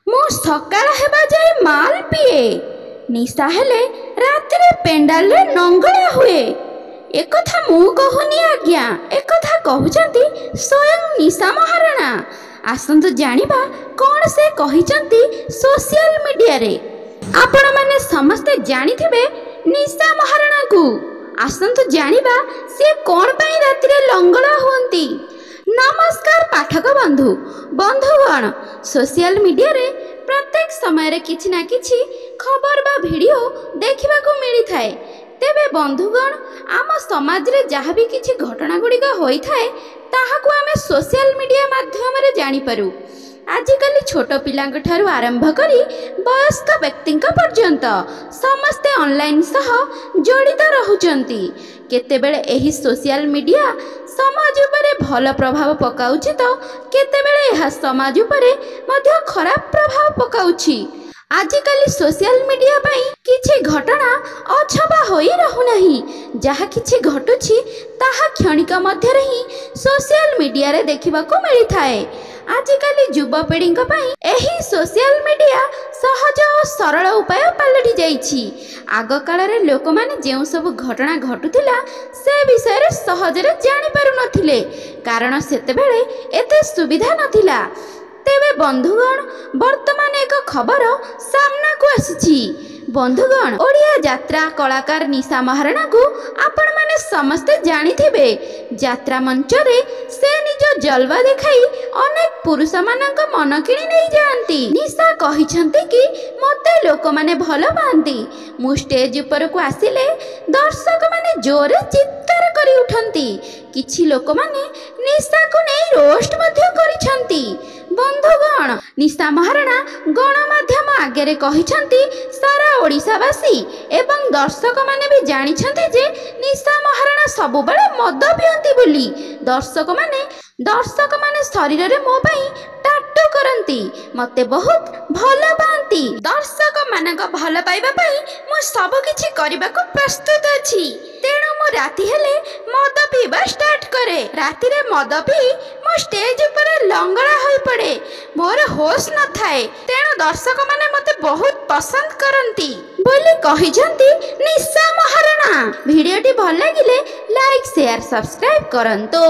ମୁଁ ସକାଳ ହେବା ଯାଏ ମାଲ ପିଏ, ନିଶା ହେଲେ ରାତିରେ ପେଣ୍ଡାଲରେ ନଙ୍ଗଳା ହୁଏ। ଏକଥା ମୁଁ କହୁନି ଆଜ୍ଞା, ଏକଥା କହୁଛନ୍ତି ସ୍ୱୟଂ ନିଶା ମହାରଣା। ଆସନ୍ତୁ ଜାଣିବା କ'ଣ ସେ କହିଛନ୍ତି ସୋସିଆଲ ମିଡ଼ିଆରେ। ଆପଣମାନେ ସମସ୍ତେ ଜାଣିଥିବେ ନିଶା ମହାରଣାକୁ। ଆସନ୍ତୁ ଜାଣିବା ସେ କ'ଣ ପାଇଁ ରାତିରେ ଲଙ୍ଗଳା ହୁଅନ୍ତି। ନମସ୍କାର ପାଠକ ବନ୍ଧୁଗଣ, ସୋସିଆଲ ମିଡ଼ିଆରେ ପ୍ରତ୍ୟେକ ସମୟରେ କିଛି ନା କିଛି ଖବର ବା ଭିଡ଼ିଓ ଦେଖିବାକୁ ମିଳିଥାଏ। ତେବେ ବନ୍ଧୁଗଣ, ଆମ ସମାଜରେ ଯାହା ବି କିଛି ଘଟଣା ଗୁଡ଼ିକ ହୋଇଥାଏ ତାହାକୁ ଆମେ ସୋସିଆଲ ମିଡ଼ିଆ ମାଧ୍ୟମରେ ଜାଣିପାରୁ। ଆଜିକାଲି ଛୋଟ ପିଲାଙ୍କ ଠାରୁ ଆରମ୍ଭ କରି ବୟସ୍କ ବ୍ୟକ୍ତିଙ୍କ ପର୍ଯ୍ୟନ୍ତ ସମସ୍ତେ ଅନଲାଇନ୍ ସହ ଜଡ଼ିତ ରହୁଛନ୍ତି। କେତେବେଳେ ଏହି ସୋସିଆଲ ମିଡ଼ିଆ ସମାଜ ଉପରେ ଭଲ ପ୍ରଭାବ ପକାଉଛି ତ କେତେବେଳେ ଏହା ସମାଜ ଉପରେ ମଧ୍ୟ ଖରାପ ପ୍ରଭାବ ପକାଉଛି। ଆଜିକାଲି ସୋସିଆଲ ମିଡ଼ିଆ ପାଇଁ କିଛି ଘଟଣା ଅଛପା ହୋଇ ରହୁନାହିଁ। ଯାହା କିଛି ଘଟୁଛି ତାହା କ୍ଷଣିକ ମଧ୍ୟରେ ହିଁ ସୋସିଆଲ ମିଡ଼ିଆରେ ଦେଖିବାକୁ ମିଳିଥାଏ। ଆଜିକାଲି ଯୁବପିଢ଼ିଙ୍କ ପାଇଁ ଏହି ସୋସିଆଲ ମିଡ଼ିଆ ସହଜ ଓ ସରଳ ଉପାୟ ପାଲଟି ଯାଇଛି। ଆଗକାଳରେ ଲୋକମାନେ ଯେଉଁ ସବୁ ଘଟଣା ଘଟୁଥିଲା ସେ ବିଷୟରେ ସହଜରେ ଜାଣିପାରୁନଥିଲେ, କାରଣ ସେତେବେଳେ ଏତେ ସୁବିଧା ନଥିଲା। ତେବେ ବନ୍ଧୁଗଣ, ବର୍ତ୍ତମାନ ଏକ ଖବର ସାମ୍ନାକୁ ଆସିଛି। ବନ୍ଧୁଗଣ, ଓଡ଼ିଆ ଯାତ୍ରା କଳାକାର ନିଶା ମହାରଣାକୁ ଆପଣମାନେ ସମସ୍ତେ ଜାଣିଥିବେ। ଯାତ୍ରା ମଞ୍ଚରେ ସେ ନିଜ ଜଲବା ଦେଖାଇ ଅନେକ ପୁରୁଷମାନଙ୍କ ମନ କିଣି ନେଇଯାଆନ୍ତି। ନିଶା କହିଛନ୍ତି କି ମୋତେ ଲୋକମାନେ ଭଲ ପାଆନ୍ତି। ମୁଁ ଷ୍ଟେଜ ଉପରକୁ ଆସିଲେ ଦର୍ଶକମାନେ ଜୋରରେ ଚିତ୍କାର କରି ଉଠନ୍ତି। କିଛି ଲୋକମାନେ ନିଶାକୁ ନେଇ ରୋଷ୍ଟ ମଧ୍ୟ କରିଛନ୍ତି। ବନ୍ଧୁଗଣ, ନିଶା ମହାରଣା ଗଣମାଧ୍ୟମ ଆଗରେ କହିଛନ୍ତି ସାରା ଓଡ଼ିଶାବାସୀ ଏବଂ ଦର୍ଶକମାନେ ବି ଜାଣିଛନ୍ତି ଯେ ନିଶା ମହାରଣା ସବୁବେଳେ ମଦ ପିଅନ୍ତି ବୋଲି। ଦର୍ଶକମାନେ ଶରୀରରେ ମୋ ପାଇଁ ଟାଟୁ କରନ୍ତି, ମୋତେ ବହୁତ ଭଲ ପାଆନ୍ତି। ଦର୍ଶକମାନଙ୍କ ଭଲ ପାଇବା ପାଇଁ ମୁଁ ସବୁକିଛି କରିବାକୁ ପ୍ରସ୍ତୁତ ଅଛି। ତେଣୁ ମୁଁ ରାତି ହେଲେ ମଦ ପିଇବା ଷ୍ଟାର୍ଟ କରେ। ରାତିରେ ମଦ ପିଇ ମୁଁ ଷ୍ଟେଜ ଉପରେ ଲଙ୍ଗଳା ହୋଇପଡ଼େ। ମୋର ହୋଶ ନଥାଏ, ତେଣୁ ଦର୍ଶକମାନେ ମୋତେ ବହୁତ ପସନ୍ଦ କରନ୍ତି ବୋଲି କହିଛନ୍ତି ନିଶା ମହାରଣା। ଭିଡ଼ିଓଟି ଭଲ ଲାଗିଲେ ଲାଇକ୍, ସେୟାର, ସବସ୍କ୍ରାଇବ୍ କରନ୍ତୁ।